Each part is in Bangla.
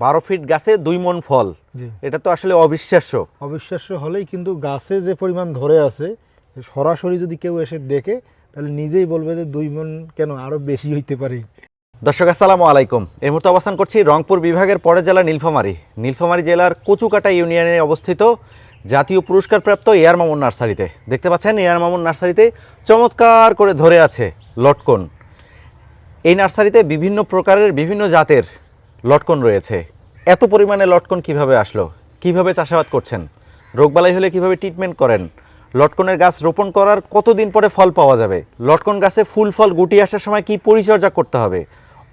12 ফিট গাছে 2 মণ ফল, জি, এটা তো আসলে অবিশ্বাস্য। অবিশ্বাস্য হলেই কিন্তু গাছে যে পরিমাণ ধরে আছে সরাসরি যদি কেউ এসে দেখে তাহলে নিজেই বলবে যে 2 মণ কেন, আরও বেশি হইতে পারে। দর্শক আসসালামু আলাইকুম। এই মুহূর্তে অবস্থান করছি রংপুর বিভাগের পরের জেলা নীলফামারী জেলার কচুকাটা ইউনিয়নে অবস্থিত জাতীয় পুরস্কারপ্রাপ্ত এআর মামুন নার্সারিতে। দেখতে পাচ্ছেন এআর মামুন নার্সারিতে চমৎকার করে ধরে আছে লটকন। এই নার্সারিতে বিভিন্ন প্রকারের বিভিন্ন জাতের লটকন রয়েছে। এত পরিমাণে লটকন কিভাবে আসলো, কিভাবে চাষাবাদ করছেন, রোগবালাই হলে কিভাবে ট্রিটমেন্ট করেন, লটকনের গাছ রোপণ করার কতদিন পরে ফল পাওয়া যাবে, লটকন গাছে ফুল ফল গুটি আসার সময় কি পরিচর্যা করতে হবে,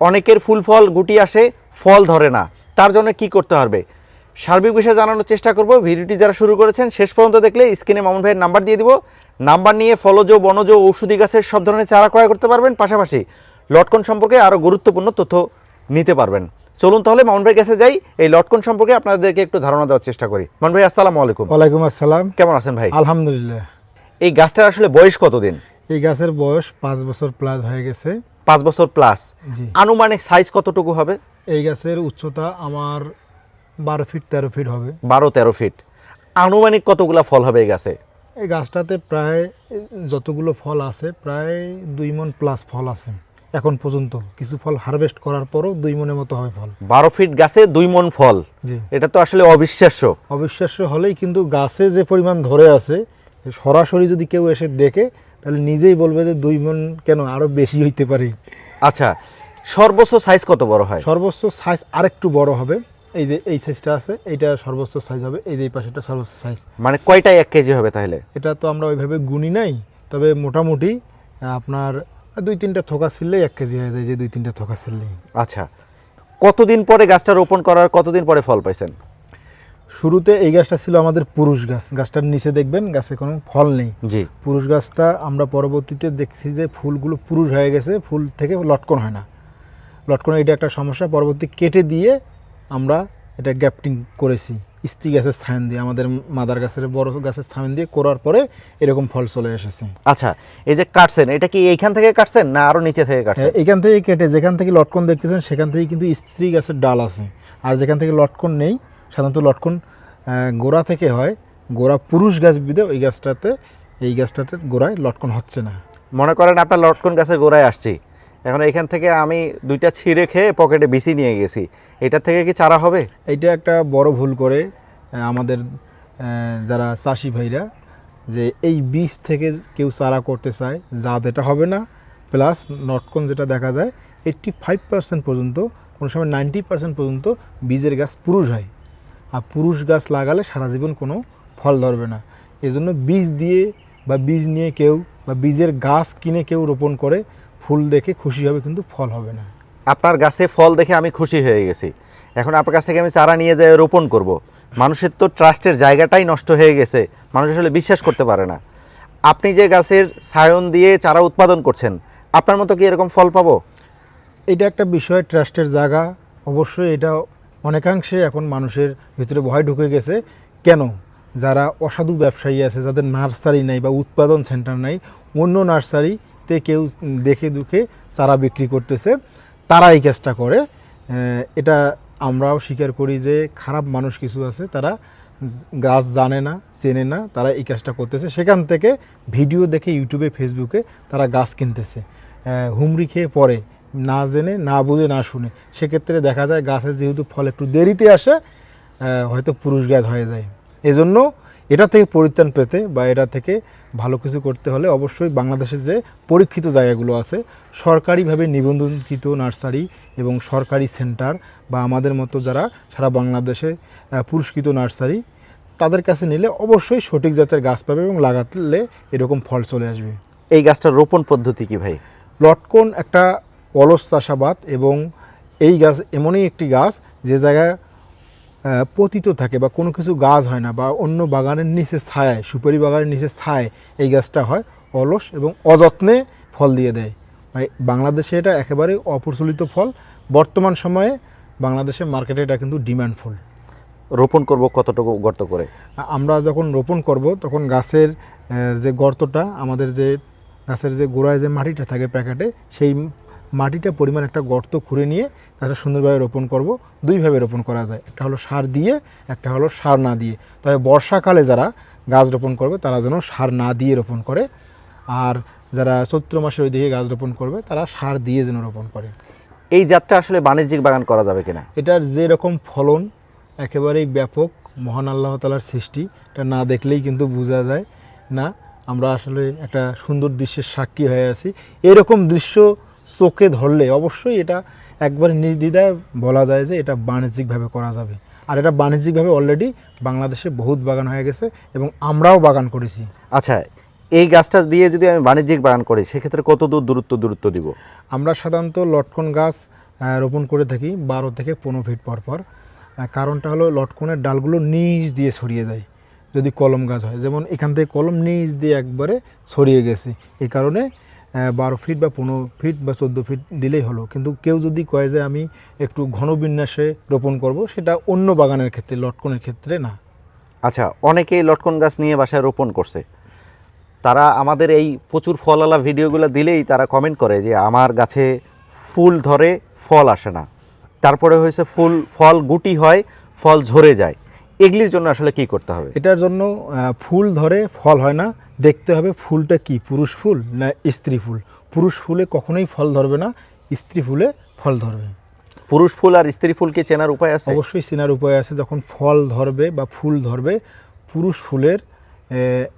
অনেকের ফুল ফল গুটি আসে ফল ধরে না, তার জন্য কি করতে হবে, সার্বিক বিষয়ে জানানোর চেষ্টা করব। ভিডিওটি যারা শুরু করেছেন শেষ পর্যন্ত দেখলে স্ক্রিনে মামুন ভাইয়ের নাম্বার দিয়ে দিব। নাম্বার নিয়ে ফলজ, বনজ, ঔষধি গাছের সব ধরনের চারা ক্রয় করতে পারবেন, পাশাপাশি লটকন সম্পর্কে আরও গুরুত্বপূর্ণ তথ্য নিতে পারবেন। চলুন তাহলে মামুন ভাইয়ের কাছে যাই, এই লটকন সম্পর্কে আপনাদেরকে একটু ধারণা দেওয়ার চেষ্টা করি। মামুন ভাই আসসালামু আলাইকুম। ওয়ালাইকুম আসসালাম। কেমন আছেন ভাই? আলহামদুলিল্লাহ। এই গাছটার আসলে বয়স কতদিন? এই গাছের বয়স 5 বছর প্লাস হয়ে গেছে। 5 বছর প্লাস। জি। আনুমানিক সাইজ কতটুকু হবে? এই গাছের উচ্চতা আমার 12 ফিট 13 ফিট হবে। 12-13 ফিট। আনুমানিক কতগুলা ফল হবে এই গাছে? এই গাছটাতে প্রায় যতগুলো ফল আছে প্রায় 2 মণ প্লাস ফল আছে এখন পর্যন্ত। কিছু ফল হারভেস্ট করার পরও 2 মণের মতো হবে ফল। 12 ফিট গাছে 2 মণ ফল, জি, এটা তো আসলে অবিশ্বাস্য। অবিশ্বাস্য হলেই কিন্তু গাছে যে পরিমাণ ধরে আছে সরাসরি যদি কেউ এসে দেখে তাহলে নিজেই বলবে যে 2 মণ কেন, আরও বেশি হইতে পারে। আচ্ছা, সর্বোচ্চ সাইজ কত বড় হয়? সর্বোচ্চ সাইজ আরেকটু বড় হবে। এই যে এই সাইজটা আছে, এইটা সর্বোচ্চ সাইজ হবে। এই যে এই পাশেটা সর্বোচ্চ সাইজ। মানে কয়টায় 1 কেজি হবে তাহলে? এটা তো আমরা ওইভাবে গুনি নাই, তবে মোটামুটি আপনার 2-3টা থোকা ছিললেই 1 কেজি হয়ে যায়, যে 2-3টা থোকা ছিললেই। আচ্ছা, কতদিন পরে গাছটা রোপণ করার কতদিন পরে ফল পাইছেন? শুরুতে এই গাছটা ছিল আমাদের পুরুষ গাছ। গাছটার নিচে দেখবেন গাছে কোনো ফল নেই। জি। পুরুষ গাছটা আমরা পরবর্তীতে দেখছি যে ফুলগুলো পুরুষ হয়ে গেছে, ফুল থেকে লটকন হয় না। লটকনের এটা একটা সমস্যা। পরবর্তী কেটে দিয়ে আমরা এটা গ্যাপটিং করেছি স্ত্রী গাছের ছায়ন দিয়ে, আমাদের মাদার গাছের বড় গাছের ছায়ন দিয়ে করার পরে এরকম ফল চলে এসেছে। আচ্ছা, এই যে কাটছেন, এটা কি এইখান থেকে কাটছেন না আরো নিচে থেকে কাটছেন? এখান থেকে কেটে যেখান থেকে লটকন দেখতেছেন সেখান থেকে কিন্তু স্ত্রী গাছের ডাল আছে, আর যেখান থেকে লটকন নেই সাধারণত লটকন গোড়া থেকে হয়। গোড়া পুরুষ গাছ বিধে এই গাছটাতে গোড়ায় লটকন হচ্ছে না। মনে করেন আপনার লটকন গাছের গোড়ায় আসছি, এখন এখান থেকে আমি 2টা ছিঁড়ে খেয়ে পকেটে বিসি নিয়ে গেছি, এটা থেকে কি চারা হবে? এইটা একটা বড় ভুল করে আমাদের যারা চাষি ভাইরা, যে এই বীজ থেকে কেউ চারা করতে চায়, জাত এটা হবে না। প্লাস লটকন যেটা দেখা যায় 85% পর্যন্ত, কোনো সময় 90% পর্যন্ত বীজের গাছ পুরুষ হয়, আর পুরুষ গাছ লাগালে সারা জীবন কোনো ফল ধরবে না। এজন্য বীজ দিয়ে বা বীজ নিয়ে কেউ বা বীজের গাছ কিনে কেউ রোপণ করে ফুল দেখে খুশি হবে, কিন্তু ফল হবে না। আপনার গাছে ফল দেখে আমি খুশি হয়ে গেছি, এখন আপনার কাছ থেকে আমি চারা নিয়ে যাই রোপণ করব। মানুষের তো ট্রাস্টের জায়গাটাই নষ্ট হয়ে গেছে, মানুষ আসলে বিশ্বাস করতে পারে না। আপনি যে গাছের ছায়ন দিয়ে চারা উৎপাদন করছেন, আপনার মতো কি এরকম ফল পাবো? এটা একটা বিষয়, ট্রাস্টের জায়গা। অবশ্যই এটা অনেকাংশে এখন মানুষের ভিতরে ভয় ঢুকে গেছে। কেন? যারা অসাধু ব্যবসায়ী আছে, যাদের নার্সারি নাই বা উৎপাদন সেন্টার নাই, অন্য নার্সারিতে কেউ দেখে দুখে চারা বিক্রি করতেছে, তারা এই কাজটা করে। এটা আমরাও স্বীকার করি যে খারাপ মানুষ কিছু আছে, তারা গাছ জানে না, চেনে না, তারা এই কাজটা করতেছে। সেখান থেকে ভিডিও দেখে ইউটিউবে ফেসবুকে তারা গাছ কিনতেছে, হুমড়ি খেয়ে পড়ে, না জেনে না বুঝে না শুনে। সেক্ষেত্রে দেখা যায় গাছের যেহেতু ফল একটু দেরিতে আসে, হয়তো পুরুষ গাছ হয়ে যায়। এজন্য এটা থেকে পরিত্রাণ পেতে বা এটা থেকে ভালো কিছু করতে হলে অবশ্যই বাংলাদেশের যে পরীক্ষিত জায়গাগুলো আছে, সরকারিভাবে নিবন্ধনকৃত নার্সারি এবং সরকারি সেন্টার বা আমাদের মতো যারা সারা বাংলাদেশে পুরস্কৃত নার্সারি, তাদের কাছে নিলে অবশ্যই সঠিক জাতের গাছ পাবে এবং লাগালে এরকম ফল চলে আসবে। এই গাছটার রোপণ পদ্ধতি কি ভাই? লটকন একটা অলস চাষাবাদ, এবং এই গাছ এমনই একটি গাছ যে জায়গায় পতিত থাকে বা কোনো কিছু গাছ হয় না, বা অন্য বাগানের নিচে ছায়ায়, সুপারি বাগানের নিচে ছায় এই গাছটা হয়, অলস এবং অযত্নে ফল দিয়ে দেয়। বাংলাদেশে এটা একেবারে অপ্রচলিত ফল। বর্তমান সময়ে বাংলাদেশের মার্কেটে এটা কিন্তু ডিমান্ড ফুল। রোপণ করব কতটুকু গর্ত করে? আমরা যখন রোপণ করব তখন গাছের যে গর্তটা, আমাদের যে গাছের যে গোড়ায় যে মাটিটা থাকে প্যাকেটে, সেই মাটিটা পরিমাণ একটা গর্ত খুঁড়ে নিয়ে গাছটা সুন্দরভাবে রোপণ করব। দুইভাবে রোপণ করা যায়, একটা হলো সার দিয়ে, একটা হলো সার না দিয়ে। তবে বর্ষাকালে যারা গাছ রোপণ করবে তারা যেন সার না দিয়ে রোপণ করে, আর যারা চৈত্র মাসের ওই দিকে গাছ রোপণ করবে তারা সার দিয়ে যেন রোপণ করে। এই জাতটা আসলে বাণিজ্যিক বাগান করা যাবে কিনা? এটার যে রকম ফলন একেবারেই ব্যাপক, মহান আল্লাহ তাআলার সৃষ্টি, এটা না দেখলেই কিন্তু বোঝা যায় না। আমরা আসলে একটা সুন্দর দৃশ্যের সাক্ষী হয়ে আছি। এরকম দৃশ্য চোখে ধরলে অবশ্যই এটা একবার নির্দ্বিধায় বলা যায় যে এটা বাণিজ্যিকভাবে করা যাবে। আর এটা বাণিজ্যিকভাবে অলরেডি বাংলাদেশে বহুত বাগান হয়ে গেছে এবং আমরাও বাগান করেছি। আচ্ছা, এই গাছটা দিয়ে যদি আমি বাণিজ্যিক বাগান করি সেক্ষেত্রে কত দূরত্ব দিব? আমরা সাধারণত লটকন গাছ রোপণ করে থাকি 12 থেকে 15 ফিট পর পর। কারণটা হলো লটকনের ডালগুলো নিচ দিয়ে ছড়িয়ে যায় যদি কলম গাছ হয়, যেমন এখান থেকে কলম নিচ দিয়ে একবারে ছড়িয়ে গেছে। এই কারণে 12 ফিট বা 15 ফিট বা 14 ফিট দিলেই হলো। কিন্তু কেউ যদি কয় যে আমি একটু ঘন বিন্যাসে রোপণ করব, সেটা অন্য বাগানের ক্ষেত্রে, লটকনের ক্ষেত্রে না। আচ্ছা, অনেকেই লটকন গাছ নিয়ে বাসায় রোপণ করছে, তারা আমাদের এই প্রচুর ফলওয়ালা ভিডিওগুলো দিলেই তারা কমেন্ট করে যে আমার গাছে ফুল ধরে ফল আসে না, তারপরে হয়েছে ফল গুটি হয়, ফল ঝরে যায়। এগুলির জন্য আসলে কি করতে হবে? এটার জন্য ফুল ধরে ফল হয় না, দেখতে হবে ফুলটা কি পুরুষ ফুল না স্ত্রী ফুল। পুরুষ ফুলে কখনোই ফল ধরবে না, স্ত্রী ফুলে ফল ধরবে। পুরুষ ফুল আর স্ত্রী ফুল কি চেনার উপায় আছে? অবশ্যই চেনার উপায় আছে। যখন ফল ধরবে বা ফুল ধরবে, পুরুষ ফুলের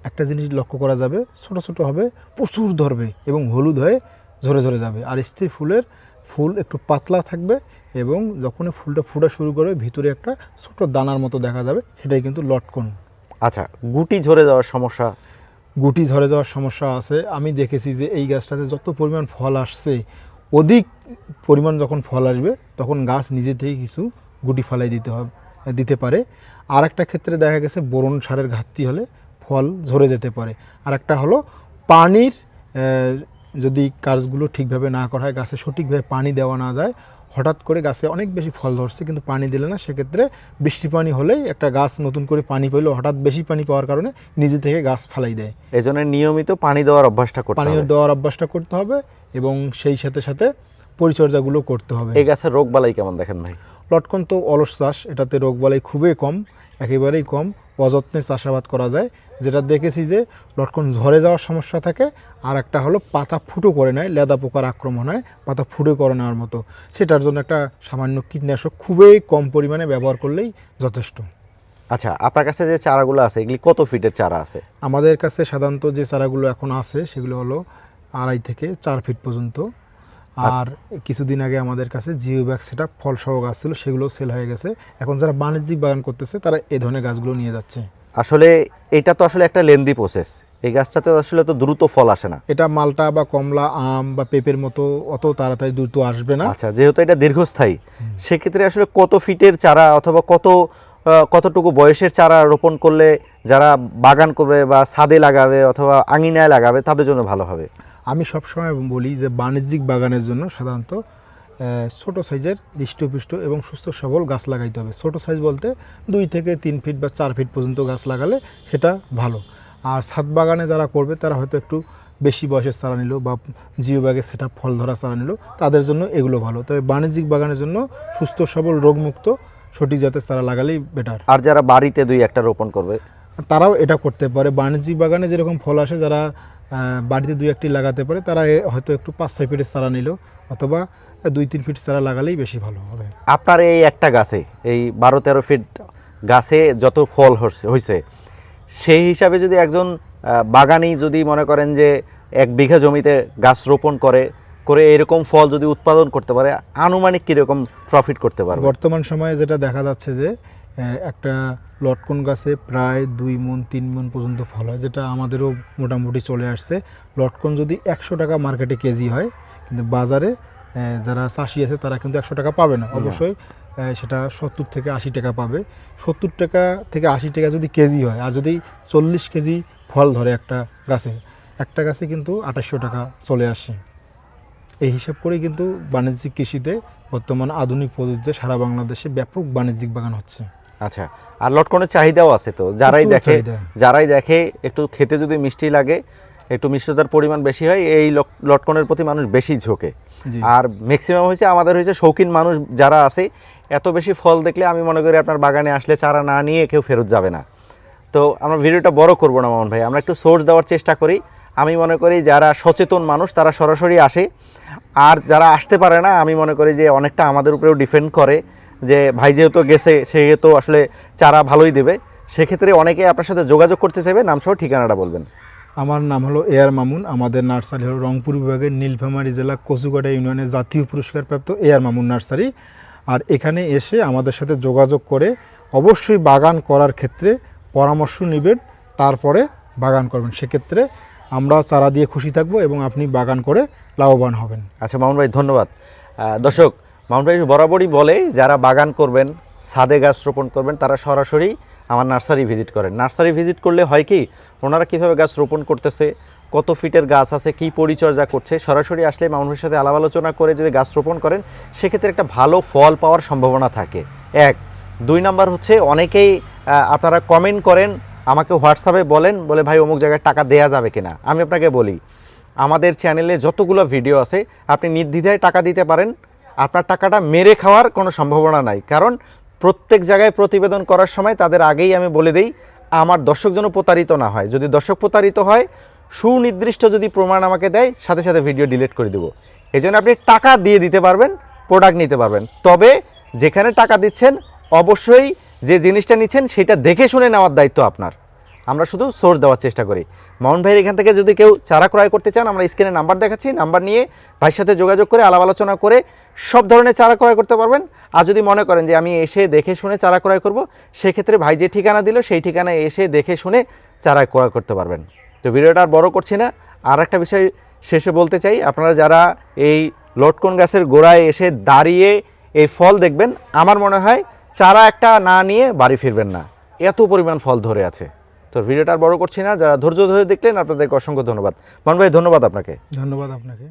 একটা জিনিস লক্ষ্য করা যাবে, ছোট ছোট হবে, প্রচুর ধরবে এবং হলুদ হয়ে ঝরে ঝরে যাবে। আর স্ত্রী ফুলের ফুল একটু পাতলা থাকবে এবং যখনই ফুলটা ফোটা শুরু করবে ভিতরে একটা ছোট দানার মতো দেখা যাবে, সেটাই কিন্তু লটকন। আচ্ছা, গুটি ঝরে যাওয়ার সমস্যা? গুটি ঝরে যাওয়ার সমস্যা আছে। আমি দেখেছি যে এই গাছটাতে যত পরিমাণ ফল আসছে, অধিক পরিমাণ যখন ফল আসবে তখন গাছ নিজে থেকে কিছু গুটি ফলাই দিতে পারে। আর একটা ক্ষেত্রে দেখা গেছে বোরন সারের ঘাটতি হলে ফল ঝরে যেতে পারে। আর একটা হলো পানির যদি কাজগুলো ঠিকভাবে না করা হয়, গাছে সঠিকভাবে পানি দেওয়া না যায়, হঠাৎ করে গাছে অনেক বেশি ফল ধরছে কিন্তু পানি দিলে না, সেক্ষেত্রে বৃষ্টি পানি হলেই একটা গাছ নতুন করে পানি পেলো, হঠাৎ বেশি পানি পাওয়ার কারণে নিজে থেকে গাছ ফালাই দেয়। এই জন্য নিয়মিত পানি দেওয়ার অভ্যাসটা করতে পানি হবে। দেওয়ার অভ্যাসটা করতে হবে এবং সেই সাথে সাথে পরিচর্যাগুলো করতে হবে। এই গাছের রোগ বালাই কেমন দেখেন ভাই? লটকন তো অলস চাষ, এটাতে রোগবালাই খুবই কম, একেবারেই কম। অযত্নে চাষাবাদ করা যায়। যেটা দেখেছি যে লটকন ঝরে যাওয়ার সমস্যা থাকে, আর একটা হলো পাতা ফুটো করে নেয়, লেদা পোকার আক্রমণ হয়, পাতা ফুটো করে নেওয়ার মতো। সেটার জন্য একটা সামান্য কীটনাশক খুবই কম পরিমাণে ব্যবহার করলেই যথেষ্ট। আচ্ছা, আপনার কাছে যে চারাগুলো আছে এগুলি কত ফিটের চারা আছে? আমাদের কাছে সাধারণত যে চারাগুলো এখন আছে সেগুলো হলো 2.5 থেকে 4 ফিট পর্যন্ত। আর কিছুদিন আগে আমাদের কাছে জিও ব্যাগ সেটা ফল সহ গাছ ছিল, সেগুলো সেল হয়ে গেছে। এখন যারা বাণিজ্যিক বাগান করতেছে তারা এই ধরনের গাছগুলো নিয়ে যাচ্ছে। আসলে এটা তো আসলে একটা লেন্দি প্রসেস, এই গাছটাতে আসলে তো দ্রুত ফল আসে না। এটা মালটা বা কমলা, আম বা পেঁপের মতো অত তাড়াতাড়ি দ্রুত আসবে না। আচ্ছা, যেহেতু এটা দীর্ঘস্থায়ী, সেক্ষেত্রে আসলে কত ফিটের চারা অথবা কতটুকু বয়সের চারা রোপণ করলে যারা বাগান করবে বা ছাদে লাগাবে অথবা আঙিনায় লাগাবে তাদের জন্য ভালো হবে? আমি সবসময় বলি যে বাণিজ্যিক বাগানের জন্য সাধারণত ছোট সাইজের হৃষ্টপুষ্ট এবং সুস্থ সবল গাছ লাগাইতে হবে। ছোট সাইজ বলতে 2 থেকে 3 ফিট বা 4 ফিট পর্যন্ত গাছ লাগালে সেটা ভালো। আর ছাদ বাগানে যারা করবে তারা হয়তো একটু বেশি বয়সের চারা নিল বা জিও ব্যাগে সেটা ফল ধরা চারা নিল, তাদের জন্য এগুলো ভালো। তবে বাণিজ্যিক বাগানের জন্য সুস্থ সবল রোগমুক্ত সঠিক জাতের চারা লাগালেই বেটার। আর যারা বাড়িতে 2-1টা রোপণ করবে তারাও এটা করতে পারে। বাণিজ্যিক বাগানে যেরকম ফল আসে, যারা বাড়িতে 2-1টি লাগাতে পারে তারা হয়তো একটু 5-6 ফিটের চারা নিল অথবা 2-3 ফিট চারা লাগালেই বেশি ভালো হবে। আপনার এই একটা গাছে, এই 12-13 ফিট গাছে যত ফল হয়েছে, সেই হিসাবে যদি একজন বাগানি যদি মনে করেন যে 1 বিঘা জমিতে গাছ রোপণ করে এরকম ফল যদি উৎপাদন করতে পারে, আনুমানিক কীরকম প্রফিট করতে পারবে? বর্তমান সময়ে যেটা দেখা যাচ্ছে যে একটা লটকন গাছে প্রায় 2 মণ 3 মণ পর্যন্ত ফল হয়, যেটা আমাদেরও মোটামুটি চলে আসছে। লটকন যদি 100 টাকা মার্কেটে কেজি হয়, কিন্তু বাজারে যারা চাষি আছে তারা কিন্তু 100 টাকা পাবে না, অবশ্যই সেটা 70 থেকে 80 টাকা পাবে। 70 টাকা থেকে 80 টাকা যদি কেজি হয়, আর যদি 40 কেজি ফল ধরে একটা গাছে কিন্তু 2800 টাকা চলে আসে। এই হিসাব করেই কিন্তু বাণিজ্যিক কৃষিতে বর্তমান আধুনিক পদ্ধতিতে সারা বাংলাদেশে ব্যাপক বাণিজ্যিক বাগান হচ্ছে। আচ্ছা, আর লটকনের চাহিদাও আছে তো, যারাই দেখে একটু খেতে যদি মিষ্টি লাগে একটু মিষ্টতার পরিমাণ বেশি হয়, এই লটকনের প্রতি মানুষ বেশি ঝোঁকে। জি। আর ম্যাক্সিমাম হয়েছে আমাদের হয়েছে শৌখিন মানুষ যারা আছে, এত বেশি ফল দেখলে আমি মনে করি আপনার বাগানে আসলে চারা না নিয়ে কেউ ফেরত যাবে না। তো আমরা ভিডিওটা বড় করব না মামুন ভাই, আমরা একটু সোর্স দেওয়ার চেষ্টা করি। আমি মনে করি যারা সচেতন মানুষ তারা সরাসরি আসে, আর যারা আসতে পারে না আমি মনে করি যে অনেকটা আমাদের উপরেও ডিপেন্ড করে যে ভাই যেহেতু গেছে সেহেতু আসলে চারা ভালোই দেবে। সেক্ষেত্রে অনেকে আপনার সাথে যোগাযোগ করতে চাইবে, নামসহ ঠিকানাটা বলবেন। আমার নাম হলো এআর মামুন, আমাদের নার্সারি হলো রংপুর বিভাগের নীলফামারী জেলা কচুকাটা ইউনিয়নের জাতীয় পুরস্কারপ্রাপ্ত এআর মামুন নার্সারি। আর এখানে এসে আমাদের সাথে যোগাযোগ করে অবশ্যই বাগান করার ক্ষেত্রে পরামর্শ নেবেন, তারপরে বাগান করবেন। সেক্ষেত্রে আমরা চারা দিয়ে খুশি থাকবো এবং আপনি বাগান করে লাভবান হবেন। আচ্ছা মামুন ভাই, ধন্যবাদ। দর্শক, মামুন ভাই বরাবরই বলে যারা বাগান করবেন, ছাদে গাছ রোপণ করবেন, তারা সরাসরি আমার নার্সারি ভিজিট করেন। নার্সারি ভিজিট করলে হয় কি, ওনারা কীভাবে গাছ রোপণ করতেছে, কত ফিটের গাছ আছে, কী পরিচর্যা করছে, সরাসরি আসলে মামুন ভাইয়ের সাথে আলাপ আলোচনা করে যদি গাছ রোপণ করেন সেক্ষেত্রে একটা ভালো ফল পাওয়ার সম্ভাবনা থাকে। এক, দুই নাম্বার হচ্ছে অনেকেই আপনারা কমেন্ট করেন, আমাকে হোয়াটসঅ্যাপে বলে ভাই অমুক জায়গায় টাকা দেয়া যাবে কিনা। আমি আপনাকে বলি, আমাদের চ্যানেলে যতগুলো ভিডিও আছে আপনি নির্দ্বিধায় টাকা দিতে পারেন, আপনার টাকাটা মেরে খাওয়ার কোনো সম্ভাবনা নাই। কারণ প্রত্যেক জায়গায় প্রতিবেদন করার সময় তাদের আগেই আমি বলে দিই আমার দর্শক যেন প্রতারিত না হয়। যদি দর্শক প্রতারিত হয়, সুনির্দিষ্ট যদি প্রমাণ আমাকে দেয়, সাথে সাথে ভিডিও ডিলিট করে দেবো। এই জন্য আপনি টাকা দিয়ে দিতে পারবেন, প্রোডাক্ট নিতে পারবেন, তবে যেখানে টাকা দিচ্ছেন অবশ্যই যে জিনিসটা নিচ্ছেন সেটা দেখে শুনে নেওয়ার দায়িত্ব আপনার। আমরা শুধু সোর্স দেওয়ার চেষ্টা করি। মামুন ভাইয়ের এখান থেকে যদি কেউ চারা ক্রয় করতে চান, আমরা স্ক্রিনে নাম্বার দেখাচ্ছি, নাম্বার নিয়ে ভাইয়ের সাথে যোগাযোগ করে আলাপ আলোচনা করে সব ধরনের চারা ক্রয় করতে পারবেন। আর যদি মনে করেন যে আমি এসে দেখে শুনে চারা ক্রয় করব, সেক্ষেত্রে ভাই যে ঠিকানা দিল সেই ঠিকানায় এসে দেখে শুনে চারা ক্রয় করতে পারবেন। তো ভিডিওটা আর বড় করছি না, আর একটা বিষয় শেষে বলতে চাই, আপনারা যারা এই লটকন গাছের গোড়ায় এসে দাঁড়িয়ে এই ফল দেখবেন, আমার মনে হয় চারা একটা না নিয়ে বাড়ি ফিরবেন না, এত পরিমাণ ফল ধরে আছে। তো ভিডিওটা আর বড় করছি না, যারা ধৈর্য ধরে দেখলেন আপনাদেরকে অসংখ্য ধন্যবাদ। মান ভাই, ধন্যবাদ আপনাকে। ধন্যবাদ আপনাকে।